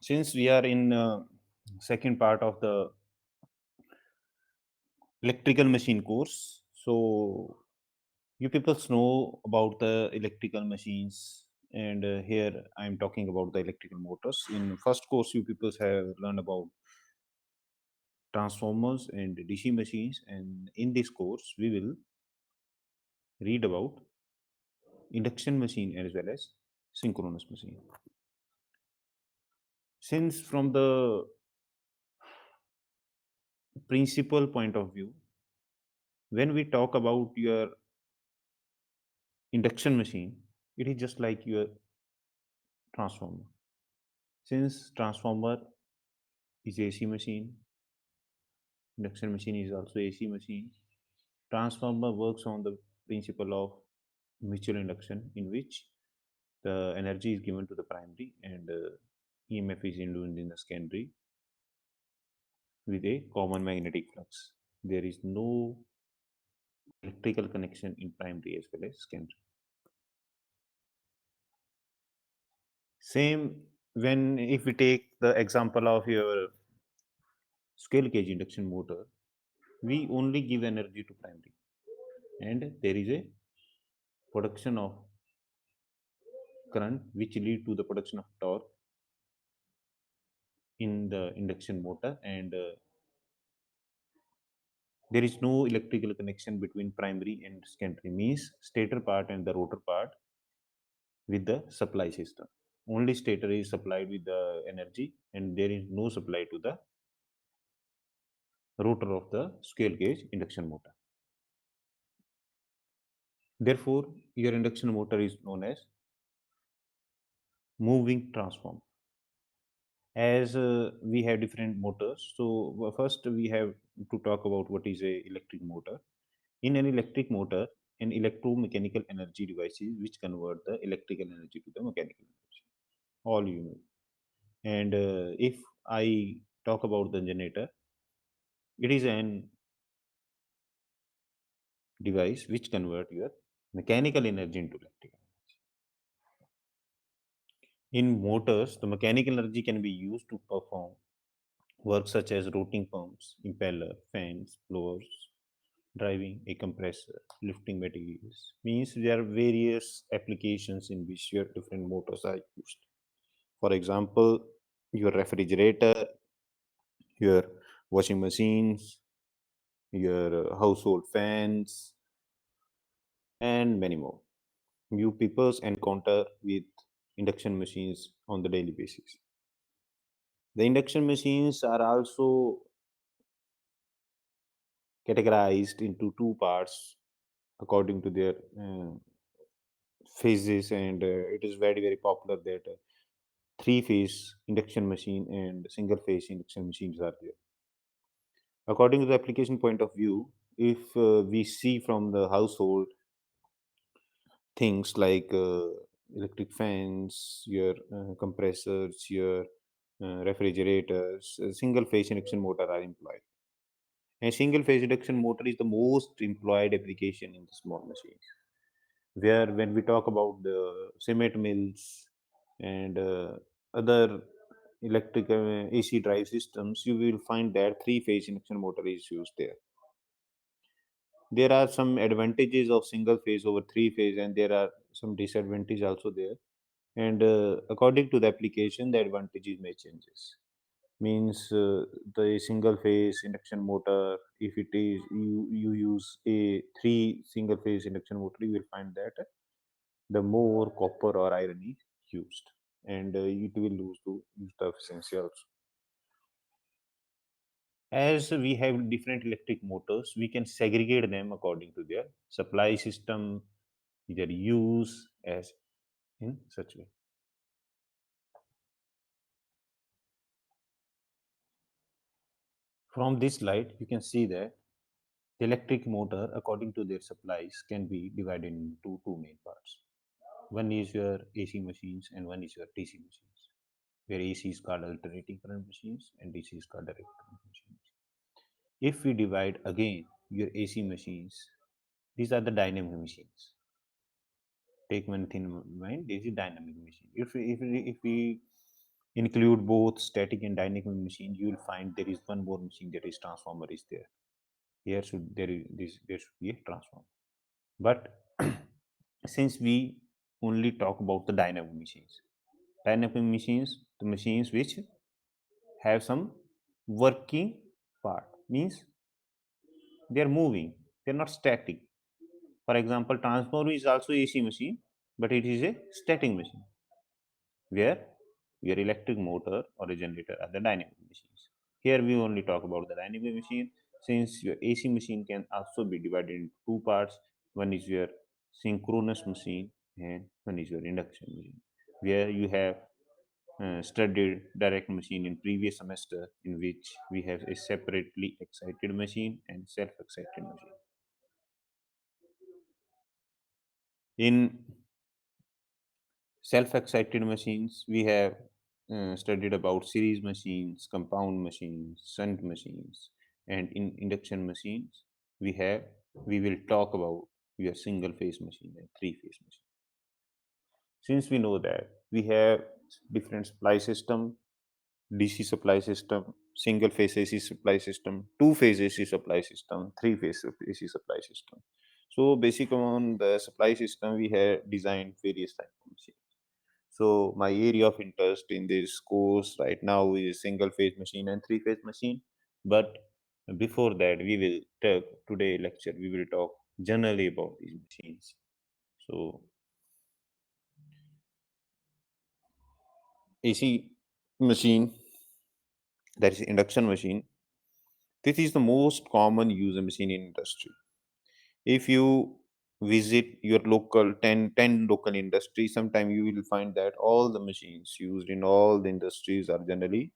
Since we are in second part of the electrical machine course, so you people know about the electrical machines, and here I am talking about the electrical motors. In first course, you people have learned about transformers and DC machines, and in this course, we will read about induction machine as well as synchronous machine. Since from the principal point of view, when we talk about your induction machine, it is just like your transformer. Since transformer is AC machine, induction machine is also AC machine. Transformer works on the principle of mutual induction, in which the energy is given to the primary and EMF is induced in the secondary with a common magnetic flux. There is no electrical connection in primary as well as secondary. Same when if we take the example of your scale gauge induction motor, we only give energy to primary and there is a production of current which lead to the production of torque in the induction motor, and there is no electrical connection between primary and secondary, means stator part and the rotor part with the supply system. Only stator is supplied with the energy and there is no supply to the rotor of the scale gauge induction motor. Therefore your induction motor is known as moving transformer. As we have different motors, so first we have to talk about what is a electric motor. In an electric motor, an electromechanical energy devices which convert the electrical energy to the mechanical energy, all you know. And if I talk about the generator, it is an device which convert your mechanical energy into electrical. In motors, the mechanical energy can be used to perform work such as rotating pumps, impeller, fans, blowers, driving a compressor, lifting materials. Means there are various applications in which your different motors are used. For example, your refrigerator, your washing machines, your household fans, and many more. You people encounter with induction machines on the daily basis. The induction machines are also categorized into two parts according to their phases, and it is very popular that three phase induction machine and single phase induction machines are there. According to the application point of view, if we see from the household things like electric fans, your compressors, your refrigerators, single phase induction motor are employed. A single phase induction motor is the most employed application in the small machines. Where when we talk about the cement mills and other electrical AC drive systems, you will find that three phase induction motor is used there. There are some advantages of single phase over three phase, and there are some disadvantages also there. And according to the application, the advantages may changes. Means the single phase induction motor, if it is you use a three single phase induction motor, you will find that the more copper or iron is used, and it will lose to use the efficiency also. As we have different electric motors, we can segregate them according to their supply system, their use as in such way. From this slide, you can see that the electric motor, according to their supplies, can be divided into two main parts. One is your AC machines and one is your DC machines. Where AC is called alternating current machines and DC is called direct current machines. If we divide again your AC machines, these are the dynamic machines. Take one thing in mind, this is dynamic machine. If we include both static and dynamic machine, you will find there is one more machine, that is transformer is there. Here should there is this there should be a transformer. But since we only talk about the dynamic machines, the machines which have some working part, means they are moving, they are not static. For example, transformer is also AC machine, but it is a static machine, where your electric motor or a generator are the dynamic machines. Here we only talk about the dynamic machine, since your AC machine can also be divided into two parts. One is your synchronous machine and one is your induction machine, where you have studied direct machine in previous semester, in which we have a separately excited machine and self-excited machine. In self-excited machines, we have studied about series machines, compound machines, shunt machines, and in induction machines, we will talk about your single phase machine and three phase machine. Since we know that we have different supply system, DC supply system, single phase AC supply system, two phase AC supply system, three phase AC supply system. So basic on the supply system, we have designed various types of machines. So my area of interest in this course right now is single phase machine and three phase machine. But before that, we will talk today lecture. We will talk generally about these machines. So AC machine, that is induction machine. This is the most common user machine in industry. If you visit your local 10 local industries, sometime you will find that all the machines used in all the industries are generally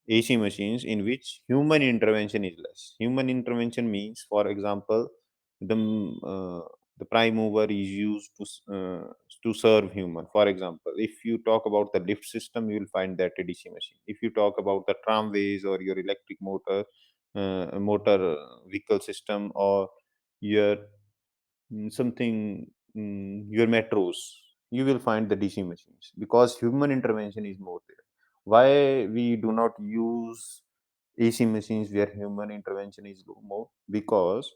AC machines, in which human intervention is less. Human intervention means, for example, the prime mover is used to serve human. For example, if you talk about the lift system, you will find that a DC machine. If you talk about the tramways or your electric motor vehicle system, or your something your metros, you will find the DC machines, because human intervention is more there. Why we do not use AC machines where human intervention is more? Because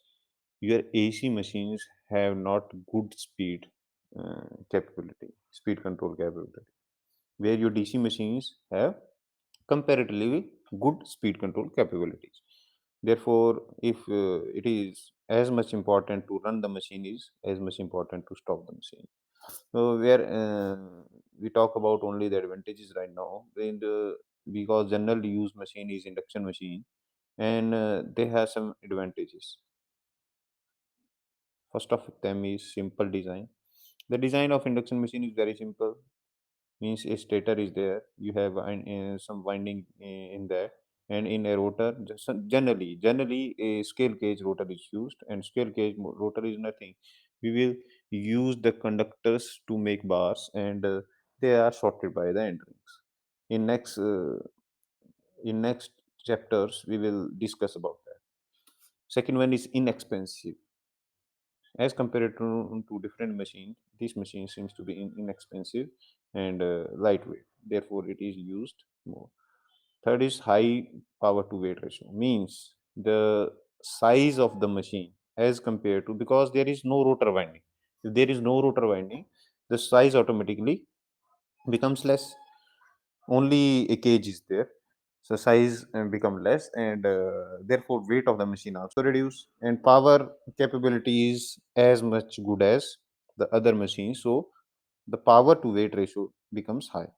your AC machines have not good speed control capability, where your DC machines have comparatively good speed control capabilities. Therefore, if it is as much important to run the machine, is as much important to stop the machine. So where we talk about only the advantages right now, because generally used machine is induction machine, and they have some advantages. First of them is simple design. The design of induction machine is very simple. Means a stator is there, you have some winding in there, and in a rotor, generally a scale cage rotor is used, and scale cage rotor is nothing. We will use the conductors to make bars, and they are sorted by the end rings. In next uh, in next chapters we will discuss about that. Second one is inexpensive. As compared to different machines, this machine seems to be inexpensive and lightweight, therefore it is used more. Third is high power to weight ratio, means the size of the machine as compared to, because there is no rotor winding. If there is no rotor winding, the size automatically becomes less. Only a cage is there, so size become less, and therefore weight of the machine also reduce, and power capability is as much good as the other machines, so the power to weight ratio becomes high.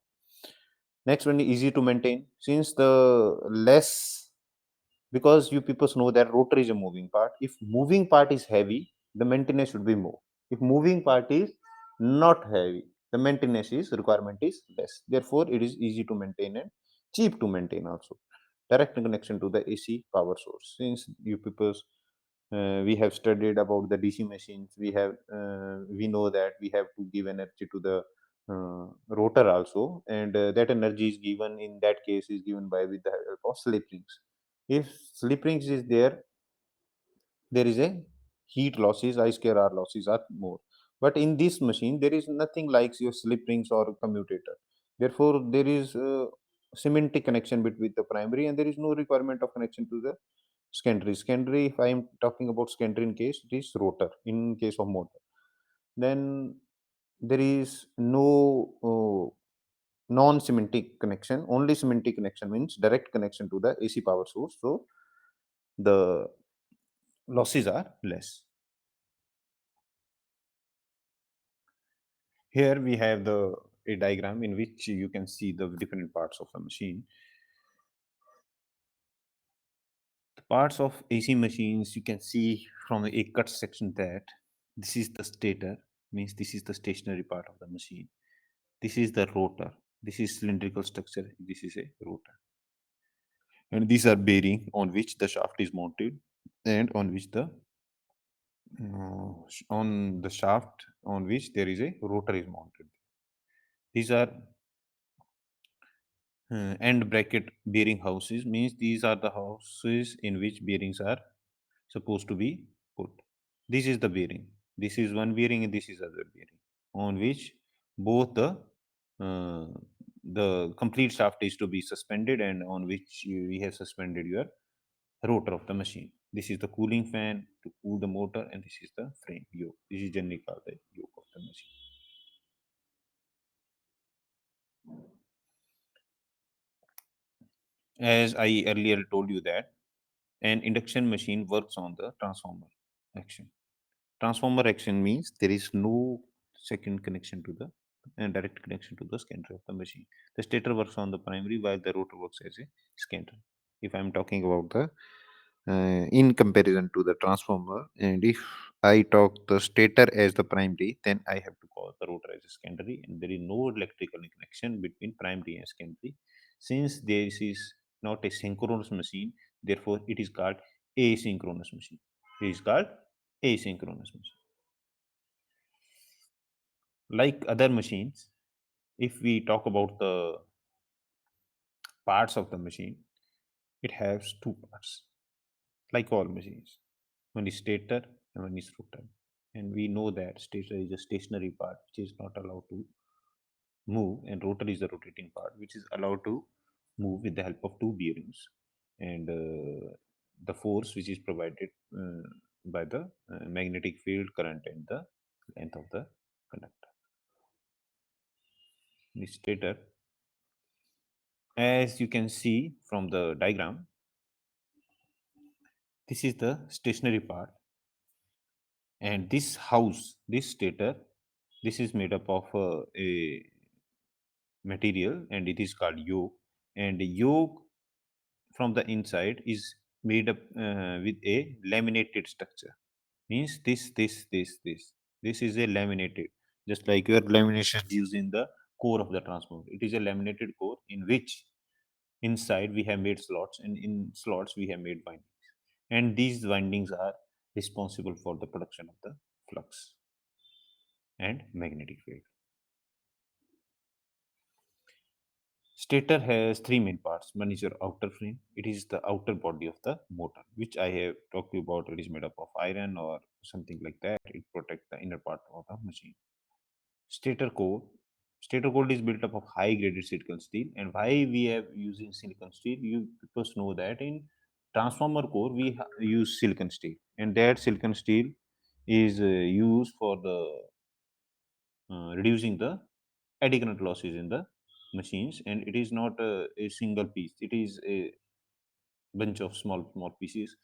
Next one is easy to maintain, since the less, because you people know that rotor is a moving part. If moving part is heavy, the maintenance should be more. If moving part is not heavy, the maintenance is requirement is less, therefore it is easy to maintain and cheap to maintain also. Direct connection to the AC power source, since you people we have studied about the DC machines, we know that we have to give energy to the rotor also, and that energy is given, in that case is given by with the help of slip rings. If slip rings is there, there is a heat losses, I square R losses are more. But in this machine, there is nothing like your slip rings or commutator. Therefore, there is a semantic connection between the primary, and there is no requirement of connection to the secondary. Secondary, if I am talking about secondary in case, it is rotor in case of motor. Then there is no non-semantic connection. Only semantic connection means direct connection to the AC power source. So the losses are less. Here we have the a diagram in which you can see the different parts of the machine. The parts of AC machines, you can see from a cut section that this is the stator, means this is the stationary part of the machine. This is the rotor. This is cylindrical structure. This is a rotor. And these are bearing on which the shaft is mounted, and on which the on the shaft on which there is a rotor is mounted. These are end bracket bearing houses, means these are the houses in which bearings are supposed to be put. This is the bearing. This is one bearing and this is other bearing, on which both uh, the complete shaft is to be suspended, and on which we have suspended your rotor of the machine. This is the cooling fan to cool the motor, and this is the frame yoke. This is generally called the yoke of the machine. As I earlier told you that an induction machine works on the transformer action. Transformer action means there is no second connection to the direct connection to the secondary of the machine. The stator works on the primary while the rotor works as a secondary. If I'm talking about the in comparison to the transformer, and if I talk the stator as the primary, then I have to call the rotor as a secondary, and there is no electrical connection between primary and secondary. Since this is not a synchronous machine, therefore it is called asynchronous machine. It is called asynchronous machine. Like other machines, if we talk about the parts of the machine, it has two parts, like all machines. One is stator and one is rotor. And we know that stator is a stationary part which is not allowed to move, and rotor is the rotating part which is allowed to move with the help of two bearings and the force which is provided by the magnetic field, current, and the length of the conductor. The stator, as you can see from the diagram, this is the stationary part, and this house, this stator, this is made up of a material, and it is called yoke. And yoke from the inside is made up with a laminated structure. Means this is a laminated, just like your lamination used in the core of the transformer. It is a laminated core in which inside we have made slots, and in slots we have made windings, and these windings are responsible for the production of the flux and magnetic field. Stator has three main parts. One is your outer frame. It is the outer body of the motor, which I have talked to you about. It is made up of iron or something like that. It protects the inner part of the machine. Stator core. Stator core is built up of high graded silicon steel. And why we have using silicon steel? You people know that in transformer core we use silicon steel, and that silicon steel is used for the reducing the eddy current losses in the machines, and it is not a single piece. It is a bunch of small pieces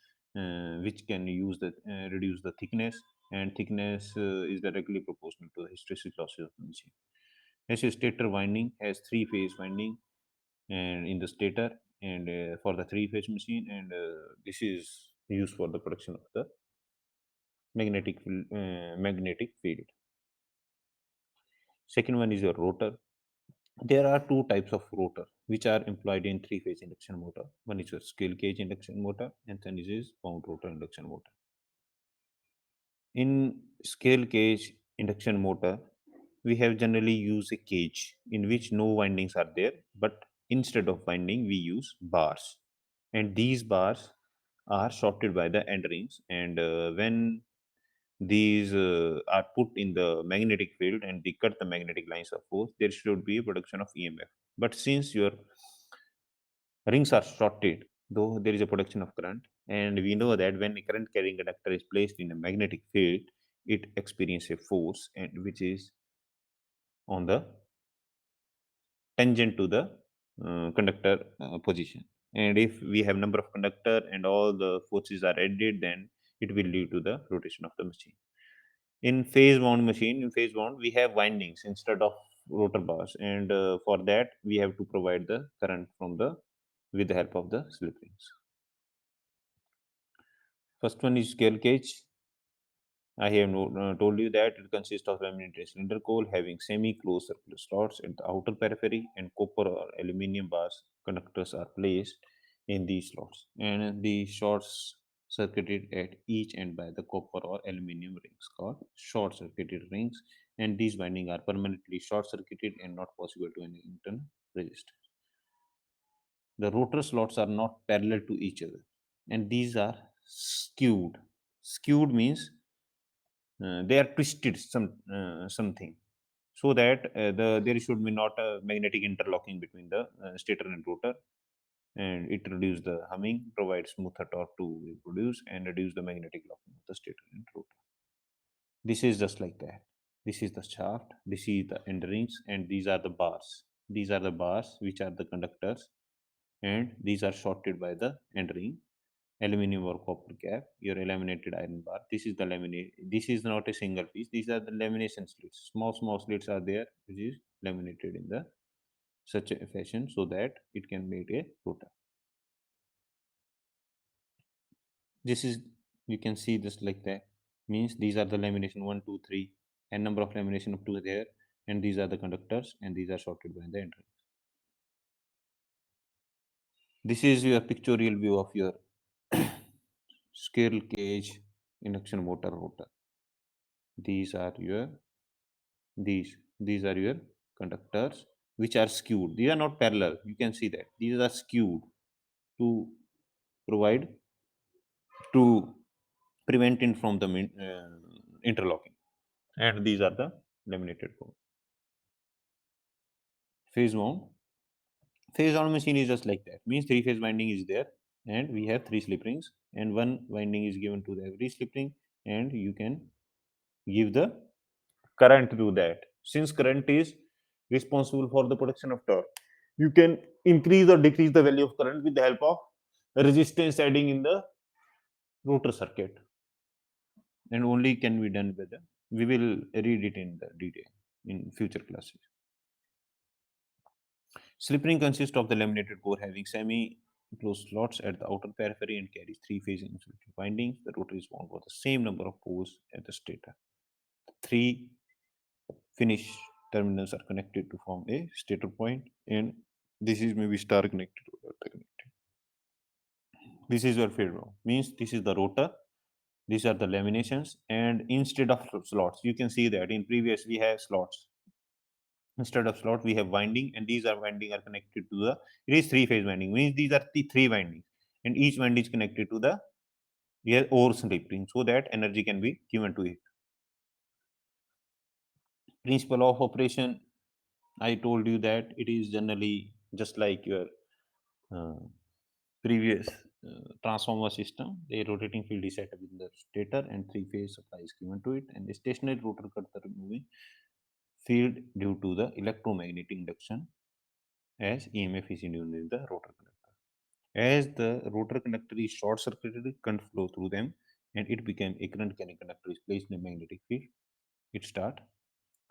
which can use the reduce the thickness, and thickness is directly proportional to the hysteresis losses of the machine. As a stator winding has three phase winding and in the stator, and for the three phase machine, and this is used for the production of the magnetic field. Second one is your rotor. There are two types of rotor which are employed in three-phase induction motor. One is a scale cage induction motor, and then is wound rotor induction motor. In scale cage induction motor, we have generally used a cage in which no windings are there, but instead of winding, we use bars, and these bars are shorted by the end rings. And when these are put in the magnetic field and they cut the magnetic lines of force, there should be a production of EMF. But since your rings are shorted, though there is a production of current, and we know that when a current carrying conductor is placed in a magnetic field, it experiences a force and which is on the tangent to the conductor position. And if we have number of conductor and all the forces are added, then it will lead to the rotation of the machine. In phase wound machine, in phase wound, we have windings instead of rotor bars, and for that we have to provide the current from the with the help of the slip rings. First one is scale cage. I have told you that it consists of laminated cylinder core having semi-closed circular slots at the outer periphery, and copper or aluminum bars conductors are placed in these slots, and the shorts circuited at each end by the copper or aluminum rings called short circuited rings, and these windings are permanently short circuited and not possible to any internal resistance. The rotor slots are not parallel to each other, and these are skewed. Skewed means they are twisted something, so that there should be not a magnetic interlocking between the stator and rotor, and it reduces the humming, provides smoother torque to produce, and reduce the magnetic locking of the stator and rotor. This is just like that. This is the shaft, this is the end rings, and these are the bars. These are the bars which are the conductors, and these are shorted by the end ring, aluminum or copper cap, your laminated iron bar. This is the laminate. This is not a single piece. These are the lamination slits. Small slits are there, which is laminated in the such a fashion so that it can make a rotor. This is, you can see this like that. Means these are the lamination one, two, three, and number of lamination up to there, and these are the conductors, and these are sorted by the entrance. This is your pictorial view of your scale cage induction motor rotor. These are your these are your conductors which are skewed. These are not parallel, you can see that these are skewed to provide to prevent it from the interlocking, and these are the laminated core. Phase wound machine is just like that. Means three phase winding is there, and we have three slip rings, and one winding is given to the every slip ring, and you can give the current to that. Since current is responsible for the production of torque, you can increase or decrease the value of current with the help of resistance adding in the rotor circuit, and only can be done with the, we will read it in the detail in future classes. Slip ring consists of the laminated core having semi closed slots at the outer periphery and carries three phase insulated windings. The rotor is wound for the same number of poles at the stator. Three finish terminals are connected to form a stator point, and this is maybe star connected or delta connected. This is your field row. Means this is the rotor, these are the laminations, and instead of slots, you can see that in previous we have slots. Instead of slot we have winding, and these are winding are connected to the, it is three phase winding, means these are the three windings, and each winding is connected to the, yeah, ore slip ring so that energy can be given to it. Principle of operation, I told you that it is generally just like your uh, previous transformer system. The rotating field is set up in the stator and three phase supply is given to it, and the stationary rotor cuts the moving field due to the electromagnetic induction as EMF is induced in the rotor conductor. As the rotor conductor is short circuited, current flow through them, and it became a current carrying conductor is placed in a magnetic field, it start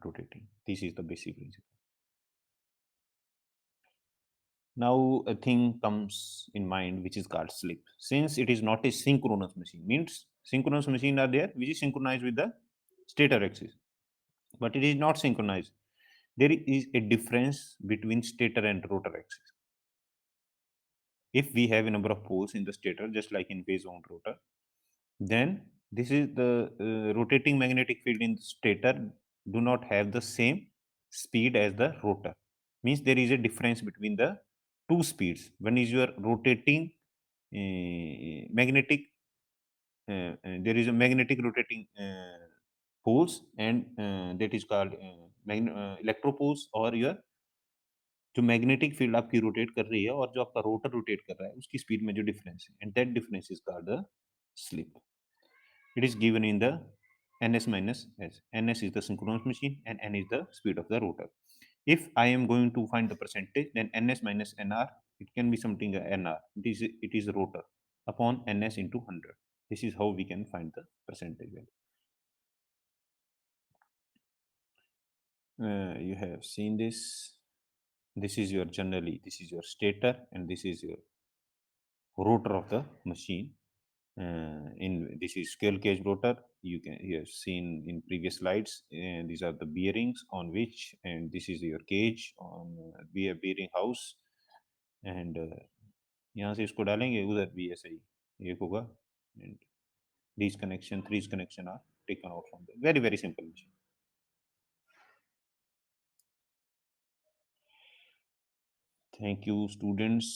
rotating. This is the basic principle. Now a thing comes in mind which is called slip. Since it is not a synchronous machine, means synchronous machine are there which is synchronized with the stator axis, but it is not synchronized. There is a difference between stator and rotor axis. If we have a number of poles in the stator, just like in phase wound rotor, then this is the rotating magnetic field in the stator do not have the same speed as the rotor. Means there is a difference between the two speeds. One is your rotating magnetic there is a magnetic rotating poles, and that is called electropoles, और your जो magnetic field आपकी rotate कर रही है और जो आपका rotor rotate कर रहा है उसकी स्पीड में जो डिफरेंस है, and that difference is called the slip. It is given in the ns minus s. Ns is the synchronous machine and n is the speed of the rotor. If I am going to find the percentage, then ns minus nr, it can be something nr. It is rotor upon ns into 100. This is how we can find the percentage value. You have seen this. This is your generally, this is your stator, and this is your rotor of the machine. In this is scale cage rotor. You have seen in previous slides. And these are the bearings on which, and this is your cage on be a bearing house. And यहाँ से इसको डालेंगे, उधर भी ऐसे ही एक होगा. And these connection are taken out from the very very simple machine. Thank you, students.